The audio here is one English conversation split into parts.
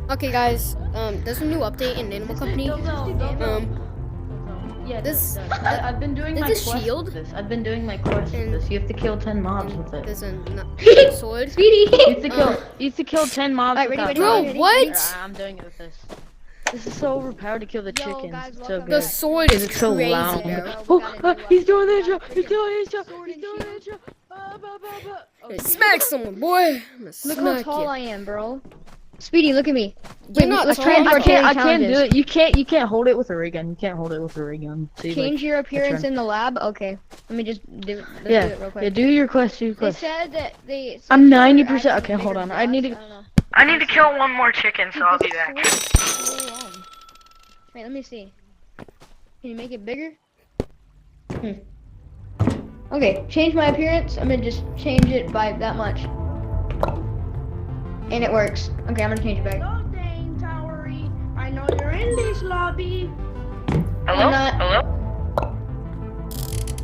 Okay, guys. There's a new update in Animal Company. Yeah, This I've been doing my there's a quest shield. with this. I've been doing my quest with this. You have to kill 10 mobs with it. There's a sword. You have to kill. You have to kill 10 mobs Alright, without ready, Bro, dying. what? I'm doing it with this. This is so overpowered to kill the Yo, chickens. guys, It's so welcome good. The sword is It's so crazy, loud. bro. He's doing the intro. He's doing his intro. He's doing the intro. Hey, smack someone, boy. I'm gonna Look how smack tall you. I am, bro. Speedy, look at me. You're not let's tall. try I can't challenges. do it. You can't hold it with a ray gun. You can't hold it with a ray gun. See, Change your appearance turn. in the lab. Okay, let me just do it real Yeah, quick. do your quest. Do your They quest. said that they. I'm said 90%. adding Okay, hold bigger on. I need to. blocks, don't know. I need to kill one more chicken, so I'll be This back. sword is so long. Wait, let me see. Can you make it bigger? Okay, change my appearance. I'm gonna just change it by that much. And it works. Okay, I'm gonna change it back. Hello, Dane Towery. I know you're in this lobby. Hello? I'm not- Hello?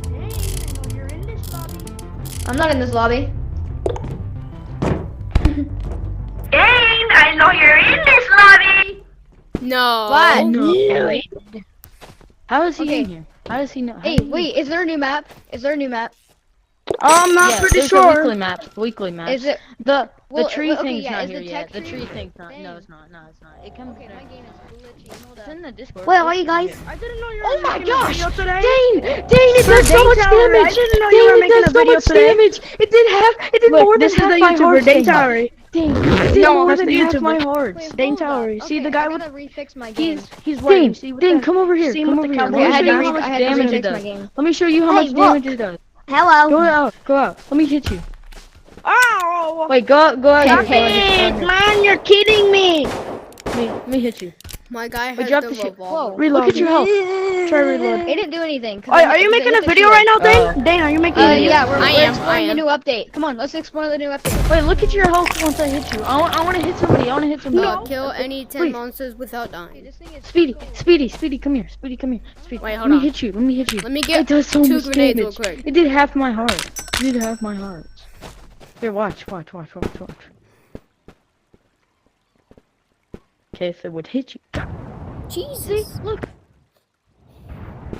Dane, I know you're in this lobby. I'm not in this lobby. Dane, I know you're in this lobby! No. What? No. How is he Okay. in here? How does he know? how Hey, did he- wait, is there a new map? Is there a new map? I'm not Yeah, pretty there's sure. a weekly maps. Weekly maps. Is it? The Well, tree okay, thing's yeah, not is here the yet. tech The tree- tree thing's not. Dang. No, it's not. No, it's not. It comes. Okay, my game is glitchy. Hold It's up. in the Discord. Where are you guys? I didn't know you Oh were my making gosh! a video today. Dane, it For does so Dane much Towery, I damage! didn't know you were Dane, it making does a so video much today. damage! It did Look, more than this is half the my YouTuber, hearts, Dane Dane. Towery. Dane, it did No, more that's than the half YouTuber. my hearts. Wait, Dane hold up. Towery. Okay, See the guy I with gotta refix my game. he's white. Dane, See with Dane, the- come over here. see him Come with over the here. cowboy Let me I show had you to how re- much I had to damage it refix my does. game. Let me show you how Hey, much look. damage it does. Hello. Go out. Go out. Let me hit you. Ow! Wait, go out. Go out here. Stop Go out here. it, man! You're kidding me. Let me hit you. My guy Wait, has drop the the shit. revolver. Reload. Look at your health. Try reload. It didn't do anything. Are you making a video right now, Dane? Dane, are you making a video? Yeah, we're I am, exploring I the am. new update. Come on, let's explore the new update. Wait, look at your health once I hit you. I want to hit somebody. I want to hit somebody. Kill any 10 Please. monsters without Okay, dying. this thing is Speedy, come here. Speedy, come here. Speedy. Wait, Let hold me on. hit you. Let me hit you. Let me It get does so 2 much grenades damage. real quick. It did half my heart. It did half my heart. Here, watch. Okay, if it would hit you. Jesus. Look.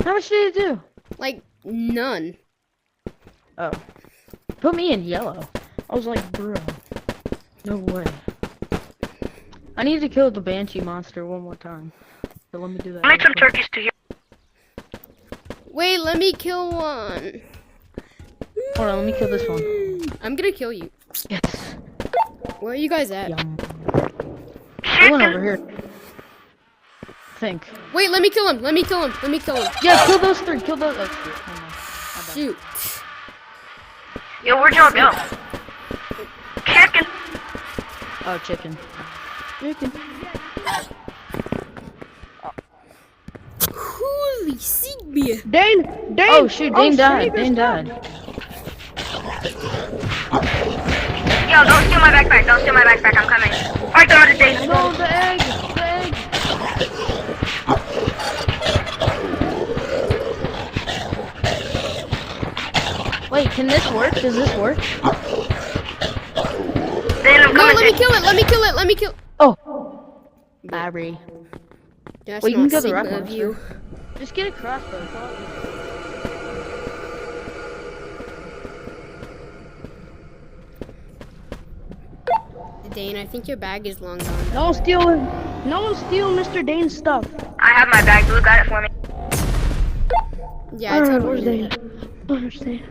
How much did it do? Like, none. Oh. Put me in yellow. I was like, bro. No way. I need to kill the Banshee monster one more time. So let me do that. I need real some quick. turkeys to hear. Wait, let me kill one. Hold on, let me kill this one. I'm gonna kill you. Yes. Where are you guys at? Yum. I went over here. Think. Wait, let me kill him. Let me kill him. Let me kill him. Yeah, kill those three. Kill those. Oh, shit. Never mind. My bad. Shoot. Yo, where'd y'all go? Chicken. Oh, chicken. Holy Sigby. Dane. Oh shoot, Dane died. Saber's Dane dead. died. Yo, don't steal my backpack. Don't steal my backpack. I'm coming. I got it, Dane. No, the egg. The egg. Wait, can this work? Does this work? Dane, I'm No, coming. let me kill it. Let me kill it. Let me kill. Oh. Barry. That's Wait, you can not go the Sigma rock of you. Just get a crossbow. It's all Dane, I think your bag is long gone. No one steal Mr. Dane's stuff. I have my bag. Blue got it for me. Yeah, I Alright, totally where's did. Dane? Where's Dane?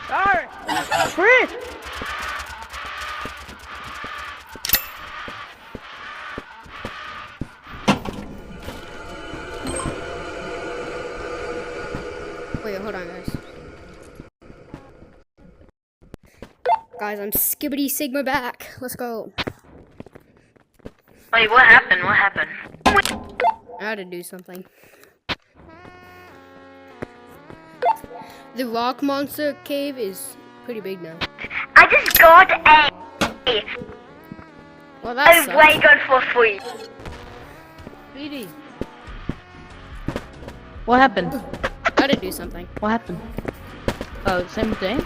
Alright. Frick. Wait, hold on, guys. Guys, I'm Skibbity Sigma back. Let's go. Wait, what happened? What happened? I had to do something. The rock monster cave is pretty big now. I just got a Well, that sucks. way gun for free. Speedy. What happened? I had to do something. What happened? Oh, same with Dane?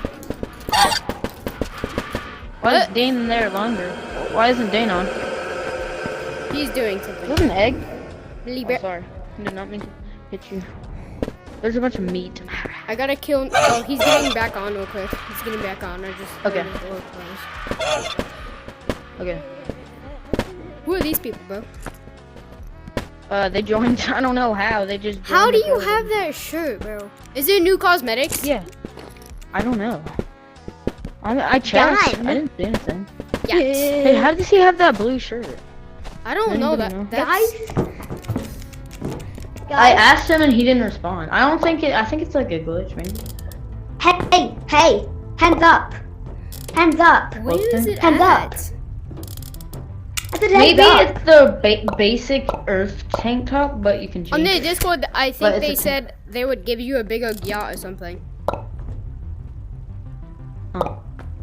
Why is What? Dane in there longer? Why isn't Dane on? He's doing Is something. that an egg? Billy Oh, Bear- sorry. I did not mean to hit you. There's a bunch of meat. I gotta kill. Oh, he's getting back on real quick. He's getting back on. I just. Okay. heard his door close. Okay. Who are these people, bro? They joined. I don't know how. They just. How joined do the you building. have that shirt, bro? Is it new cosmetics? Yeah. I don't know. I checked. Done. I didn't see anything. Yeah. Hey, how does he have that blue shirt? I don't know Anybody that. know? That's, I asked him and he didn't respond. I don't think it. I think it's like a glitch, maybe. Hey, hands up. Hands up. where is it Hands up. at? I said hands Maybe up. it's the basic Earth tank top, but you can change. On the it. Discord, I But think it's they a- said they would give you a bigger yacht or something.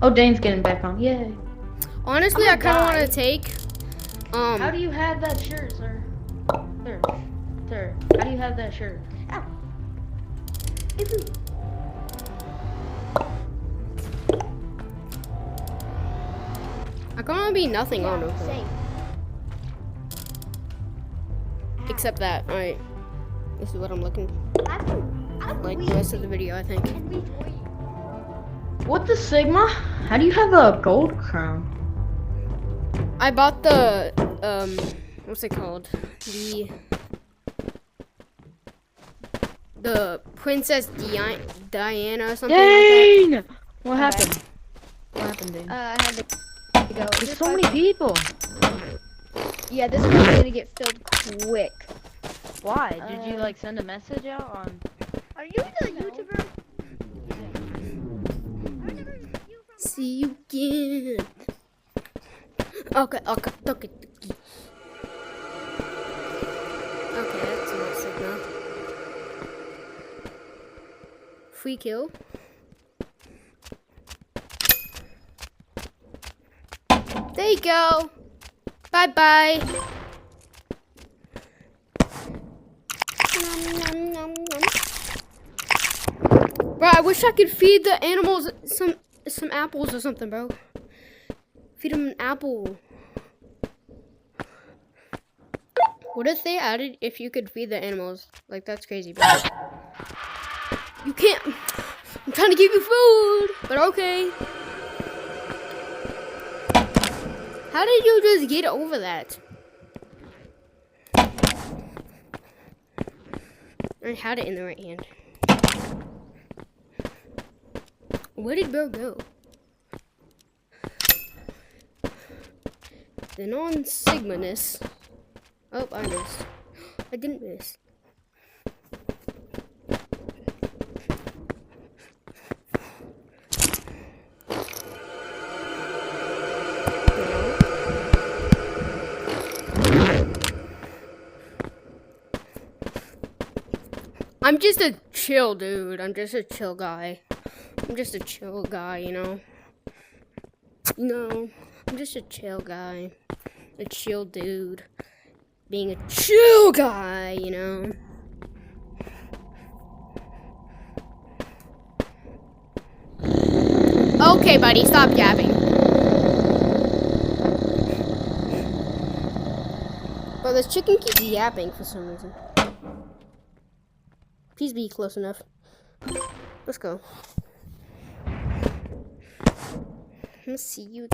Oh, Dane's getting back on. Yay. Honestly, I kind of want to take. How do you have that shirt, sir? Sir, how do you have that shirt? I kind of be nothing on real quick. Same. Except that. All right. This is what I'm looking like the rest of the video, I think. What the Sigma? How do you have a gold crown? I bought the what's it called? The Princess Diana or something like Dane! What happened? What happened, Dane? I had to go. There's so many people. Yeah, this one's gonna get filled quick. Why? Did you like send a message out on? Are you the YouTuber? that. See you again. Okay. Okay, that's not signal. Free kill. There you go. Bye bye. Bro, I wish I could feed the animals some apples or something, bro. Feed them an apple. What if they added if you could feed the animals? Like, that's crazy, bro. You can't. I'm trying to give you food, but okay. How did you just get over that? I had it in the right hand. Where did bro go? The non-Sigma-ness. Oh, I missed. I didn't miss. I'm just a chill dude. I'm just a chill guy. I'm just a chill guy, you know? No, I'm just a chill guy. A chill dude. Being a chill guy, you know? Okay, buddy, stop yapping. But this chicken keeps yapping for some reason. Please be close enough. Let's go. Let's see you.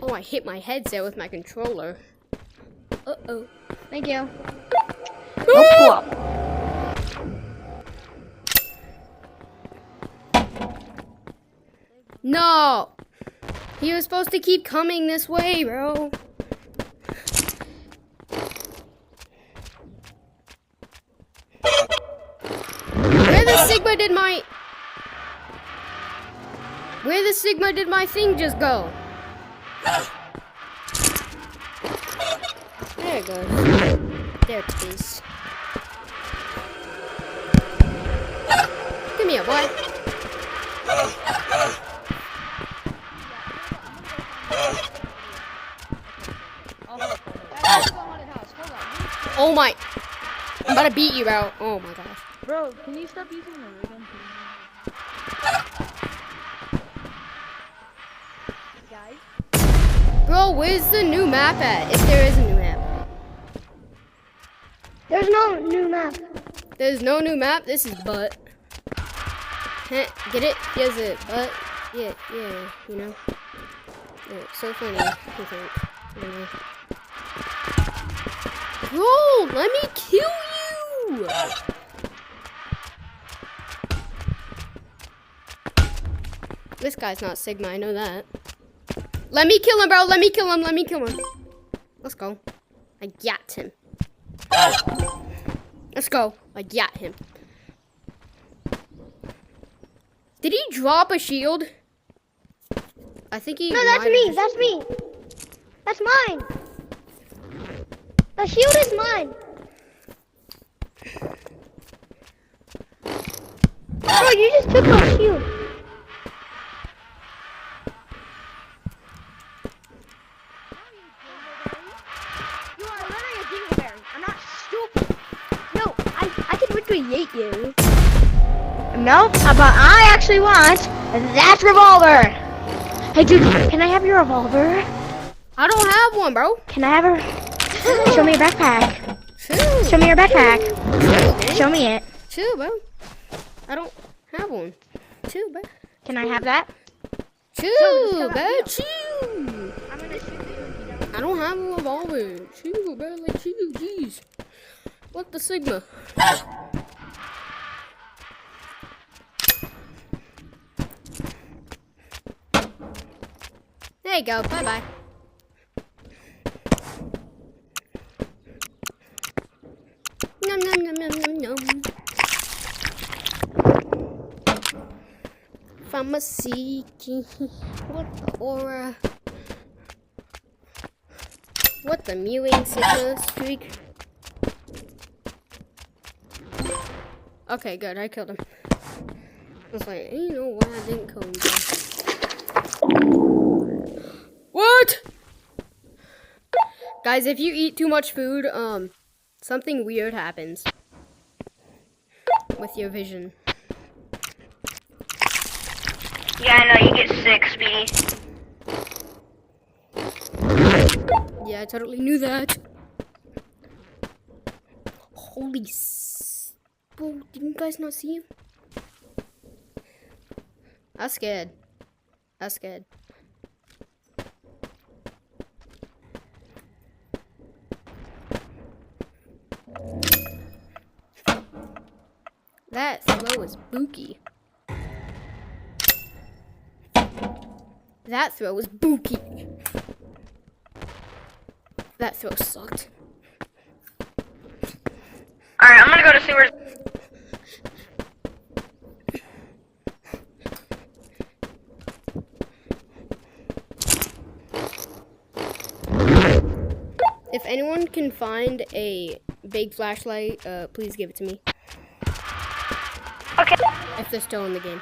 Oh, I hit my headset with my controller. Uh-oh. Thank you. No! He was supposed to keep coming this way, bro. Where the Sigma did my thing just go? There it goes. There it is. Give me a boy. Oh my. I'm about to beat you, bro. Oh my gosh. Bro, can you stop using the ray gun? Bro, where's the new map at? If there is a new map. There's no new map. There's no new map. This is butt. Heh, get it? Here's it. Butt. Yeah, you know. Yeah, so funny. You think. You know. Bro, let me kill you! This guy's not Sigma, I know that. Let me kill him, bro. Let me kill him. Let me kill him. Let's go. I got him. Let's go. I got him. Did he drop a shield? I think he. No, that's might me. have- That's me. That's mine. The shield is mine. Bro, you just took my shield. You are literally a dingleberry. I'm not stupid. No, I can recreate you. No, but I actually want that revolver. Hey, dude, can I have your revolver? I don't have one, bro. Can I have her? Show me your backpack. Chill. Show me your backpack. Chill, man. Show me it. Chill, bro. I don't have one. Chill, bro. Can I have that? Chill, bro. Chill. I'm gonna shoot you. I don't have a revolver. Chill, bro. Like, chill. Jeez. What the Sigma? There you go. Bye-bye. Nom nom nom nom nom nom. Pharmacy. What the aura? What the mewing Sigma streak? Okay, good. I killed him. I was like, you know why I didn't kill him. What? Guys, if you eat too much food, something weird happens with your vision. Yeah, I know, you get sick, Speedy. Yeah, I totally knew that. Holy bro, didn't you guys not see him? I was scared. I was scared. That throw was booky. That throw was booky. That throw sucked. Alright, I'm gonna go to see where... If anyone can find a big flashlight, please give it to me. Okay. If they're still in the game.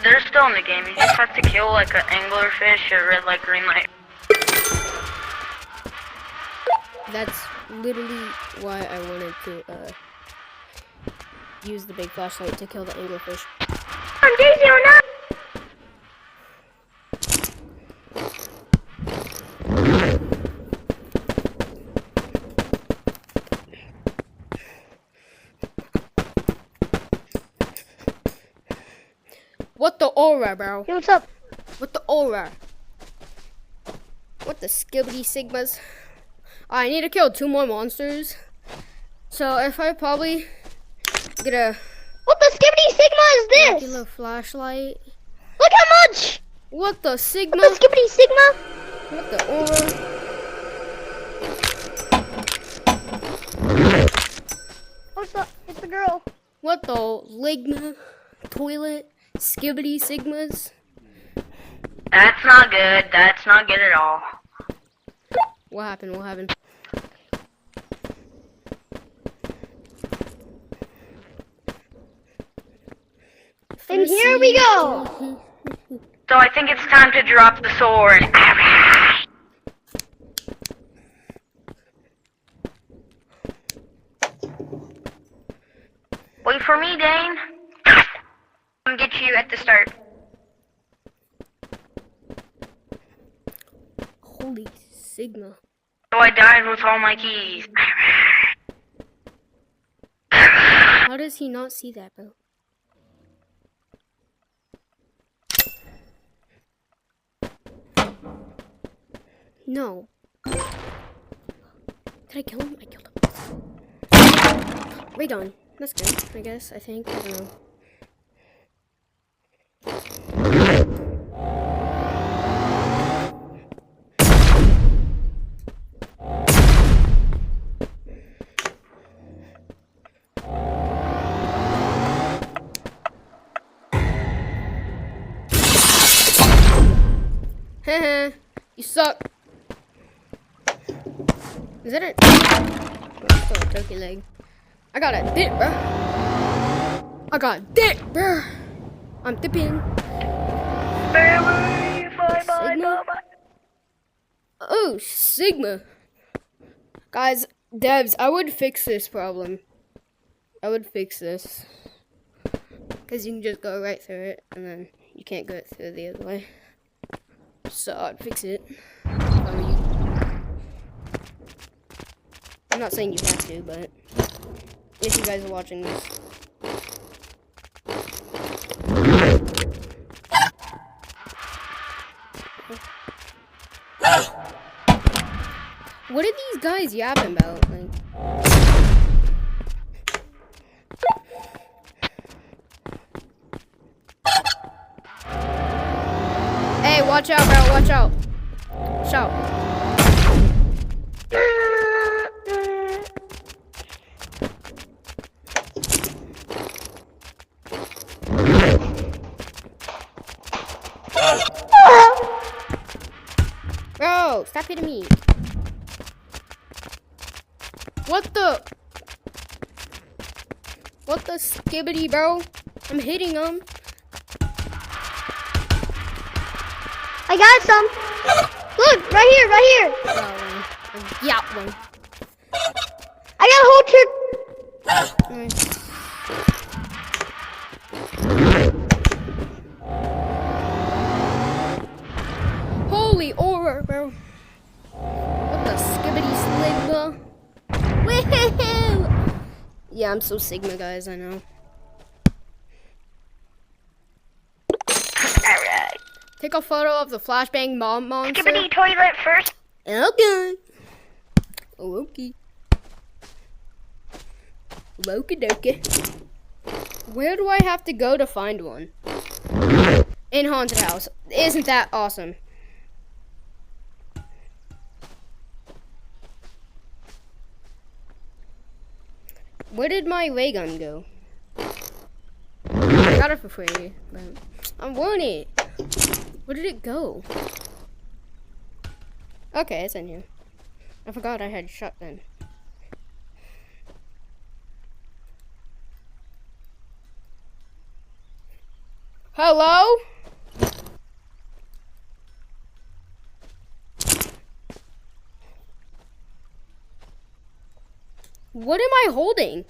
They're still in the game. You just have to kill like an anglerfish or red light, green light. That's literally why I wanted to use the big flashlight to kill the anglerfish. I'm Daisy or not? What the aura, bro? Hey, what's up? What the aura? What the skibbity sigmas? I need to kill 2 more monsters. So if I probably get a What the skibbity sigma is this? regular flashlight. Look how much! What the sigma? What the skibbity sigma? What the aura? What's up? It's a girl. What the ligma? Toilet? Skibbity sigmas? That's not good. That's not good at all. What happened? What happened? And here we go. So I think it's time to drop the sword. Wait for me, Dane. I'm gonna get you at the start. Holy Sigma. So I died with all my keys. How does he not see that, bro? No. Did I kill him? I killed him. Ray gun. That's good, I guess. I think. I don't know. Haha, you suck. Is that a turkey leg? I got a dip, bro. I got a dip, bro. I'm dipping. Sigma? Oh, Sigma. Guys, devs, I would fix this problem. I would fix this. Because you can just go right through it, and then you can't go through the other way. So I'd fix it. I'm not saying you have to, but if you guys are watching this. What are these guys yapping about? Like, hey, watch out, bro, watch out. Watch out. Bro, stop hitting me. What the skibbity, bro? I'm hitting him. I got some. Look, right here, right here. Yeah, one. I got a whole trick. Nice. Holy aura, bro. What the skibbity sligma? Woohoo! Yeah, I'm so Sigma, guys, I know. Alright. Take a photo of the flashbang mom monster. Skibbity toilet first. Okay. Okay. Okie dokie. Where do I have to go to find one? In Haunted House. Isn't that awesome? Where did my ray gun go? I got it for free, but I want it. Where did it go? Okay, it's in here. I forgot I had shotgun. Hello? What am I holding?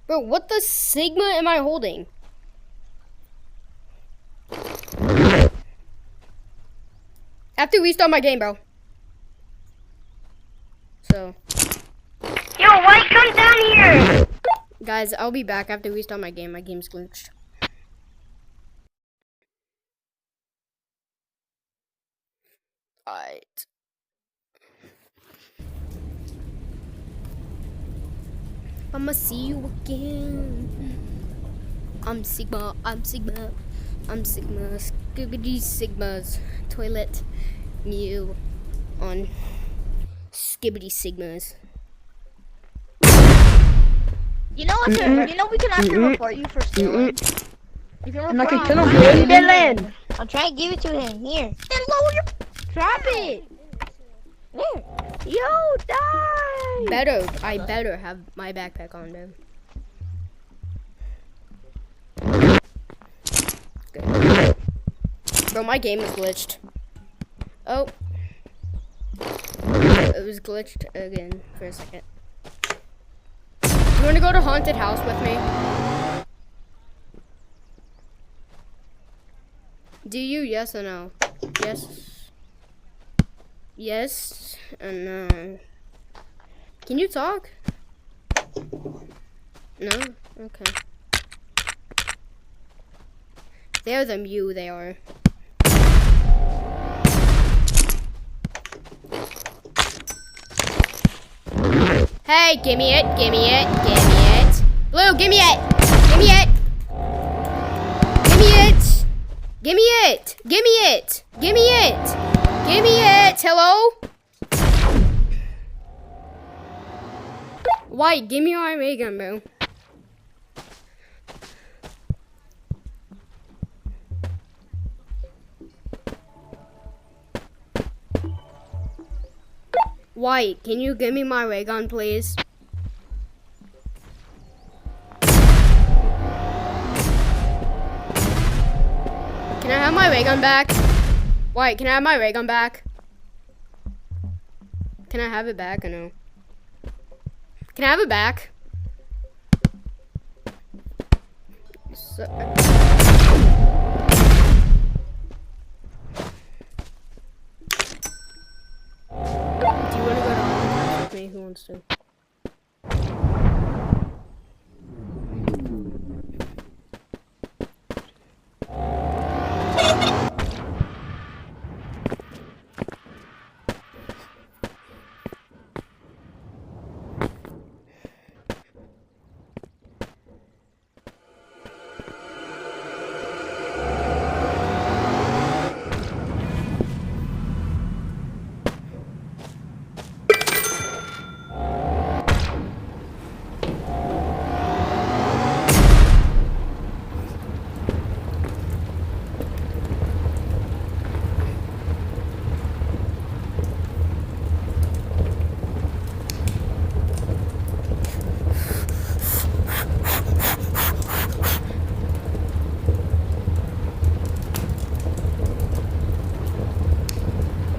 Bro, what the Sigma am I holding? I have to restart my game, bro. So. Yo, why come down here? Guys, I'll be back. I have to restart my game. My game's glitched. Alright. I'ma see you again. I'm Sigma. I'm Sigma. I'm Sigma. Skibbity Sigmas. Toilet. Mew. On Skibbity Sigmas. You know what? You know we can actually report you for stealing. You can And I can report kill you. him. Dylan. I'll try to give it to him. Here. Then lower your. Drop it. There. Yo, die. I better have my backpack on, man. Good. Bro, my game is glitched. Oh. It was glitched again for a second. You wanna go to haunted house with me? Do you? Yes or no? Yes. Yes and no. Can you talk? No? Okay. They're the Mew, they are. Hey, gimme it, gimme it, gimme it. Blue, gimme it, gimme it. Gimme it. Gimme it, gimme it, gimme it. Gimme it, hello? White, give me my ray gun, bro. White, can you give me my ray gun, please? Can I have my ray gun back? White, can I have my ray gun back? Can I have it back or no? Can I have it back? So, do you want to go to haunted house with me? Who wants to?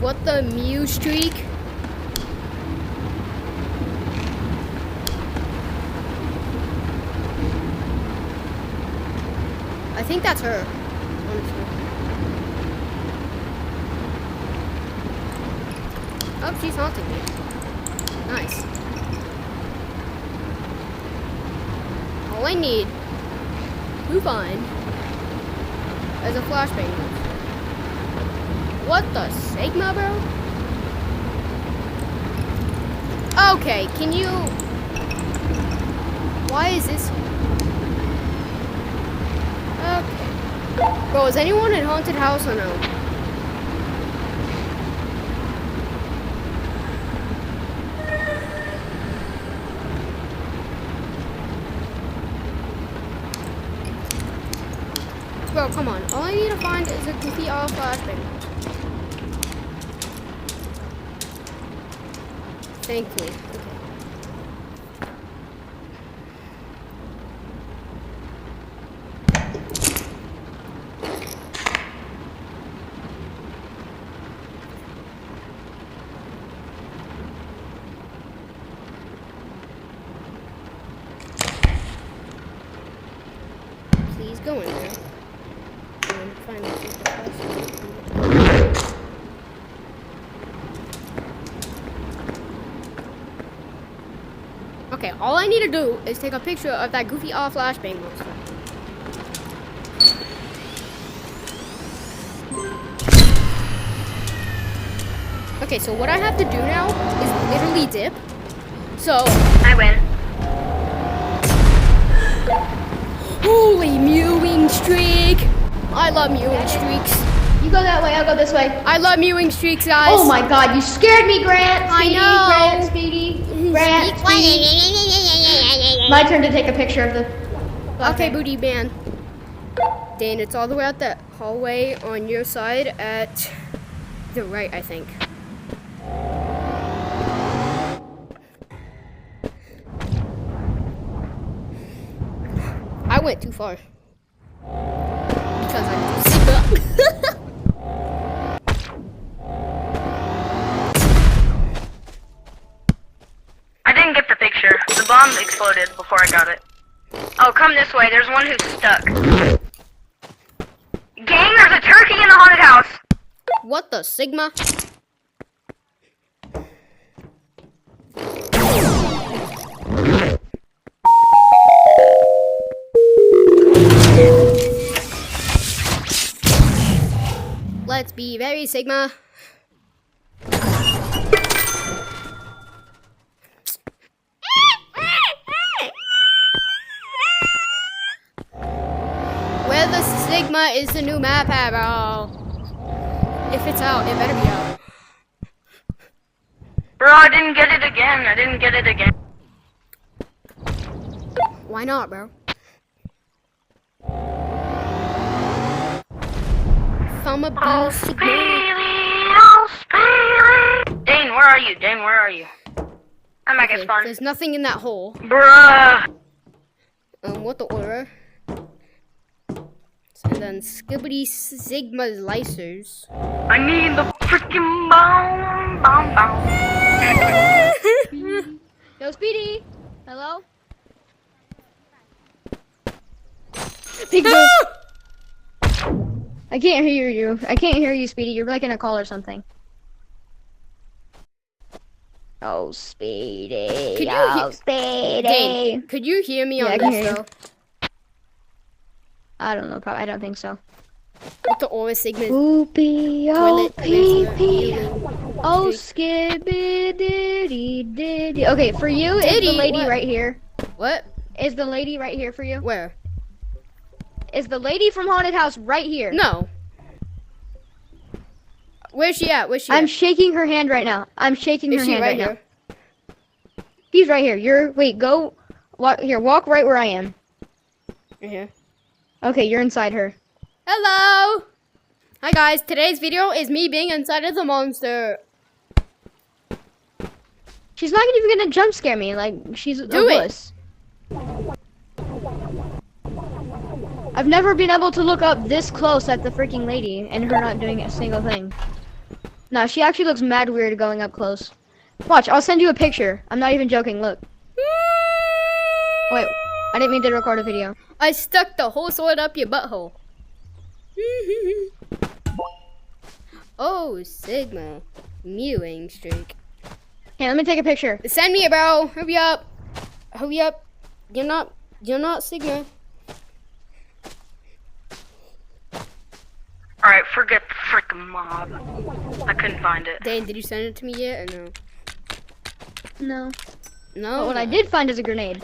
What the Mew streak? I think that's her, honestly. Oh, she's haunting me. Nice. All I need to find is a flashbang. What the Sigma, bro? Okay, can you... Why is this... Okay. Bro, is anyone in haunted house or no? Bro, come on. All I need to find is a goofy all flashbang. Thankfully. Okay. Please go in there. And find the secret flashbang. Okay, all I need to do is take a picture of that goofy all flashbang monster. Okay, so what I have to do now is literally dip. So I win. holy mewing streak! I love mewing streaks. You go that way, I'll go this way. I love mewing streaks, guys. Oh my god, you scared me, Grant. I Speedy, know. Grant, Speedy. Grant, Speedy. My turn to take a picture of the... Okay, booty man. Dane, it's all the way out that hallway on your side at the right, I think. I went too far. Because I'm too sick. I didn't get the picture. The bomb exploded before I got it. Oh, come this way. There's one who's stuck. Gang, there's a turkey in the haunted house. What the Sigma? Let's be very Sigma. Where the Sigma is the new map, bro. If it's out, it better be out. Bro, I didn't get it again. I didn't get it again. Why not, bro? From a blue Sigma. Dane, where are you? Dane, where are you? I'm back at Okay, spawn. there's nothing in that hole. Bruh. What the order? And then Skibbity Sigma Slicers. I need the freaking bomb. Yo, Speedy. Hello. Peekaboo. I can't hear you. I can't hear you, Speedy. You're like in a call or something. Oh, Speedy. Could you Oh, hear- Speedy. Dane, could you hear me Yeah, I on can this hear you. though? I don't know. Probably. I don't think so. What the Aura Sigma Oopie, oh, toilet pee, is pee. the- Oh, skibbity diddy. Okay, for you is Diddy, the lady what? right here. What? Is the lady right here for you? Where? Is the lady from Haunted House right here? No. Where's she at? Where's she I'm at? shaking her hand right now. I'm shaking Is her she hand right right here? now. She's right here. Go. Walk here. Walk right where I am. Right here. Okay, you're inside her. Hello! Hi guys, today's video is me being inside of the monster. She's not even gonna jump scare me. Like she's a Do it. wuss. I've never been able to look up this close at the freaking lady and her not doing a single thing. No, she actually looks mad weird going up close. Watch, I'll send you a picture. I'm not even joking. Look. Wait, I didn't mean to record a video. I stuck the whole sword up your butthole. Oh, Sigma. Mewing streak. Hey, let me take a picture. Send me it, bro. Hurry up. Hurry up. You're not Sigma. Alright, forget the freaking mob. I couldn't find it. Dane, did you send it to me yet or no? No. No. But what I did find is a grenade.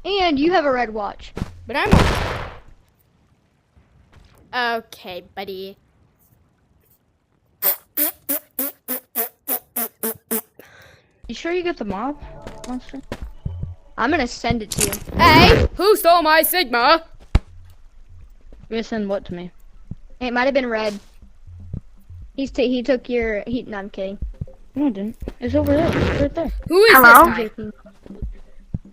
And you have a red watch. But I'm on. Okay, buddy. You sure you got the mob monster? I'm gonna send it to you. Hey, who stole my Sigma? You're gonna send what to me? It might have been red. He took your. No, I'm kidding. No, I didn't. It's over there. It's right there. Who is Hello? this guy? Joking.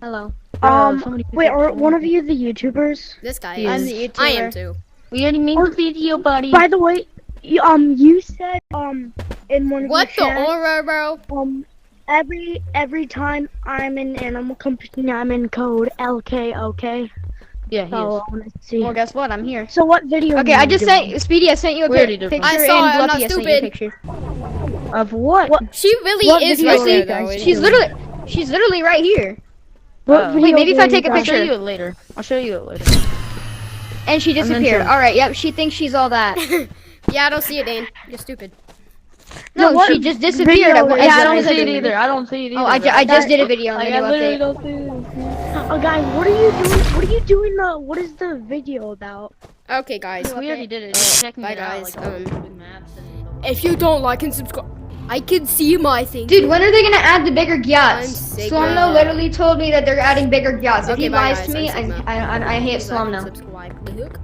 Hello. Somebody pick Wait, up are phone. one of you the YouTubers? This guy I'm is. the I am YouTuber. too. We already made the video, buddy. By the way, you said in one of What your the chats, aura, bro? every time I'm in Animal Company, I'm in code LK. Okay. Yeah, he So is. I want to see. Well, guess what? I'm here. So what video? Okay, are I you just doing? sent Speedy. I sent you a We already did picture, one. I saw it, I'm and not Bluffy, I sent you a stupid. picture. Of what? She really What is video right are there, you though. guys isn't doing? She's literally right here. What Wait, video maybe if are I you take a I'll guys- show picture. you it later. I'll show you it later. And she then disappeared. show- All right. Yep. She thinks she's all that. Yeah, I don't see it, Dane. You're stupid. No, what she just disappeared. video at one- is Yeah, as I I don't said see it to her. either. I don't see it either. Oh, I just did a video on Like, video I literally update. don't see it. Oh, guys, what are you doing? What are you doing? What is the video about? Okay, guys. We already did it. Just checking Bye, it out. guys. Like, all the maps and If you don't like and subscribe. I can see my thing. Dude, when are they gonna add the bigger I'm gyats? Sigma. Slumno literally told me that they're adding bigger gyats. If Okay, he bye, lies guys. to me, I'm Sigma. I hate Please like and Slumno. subscribe. The hook.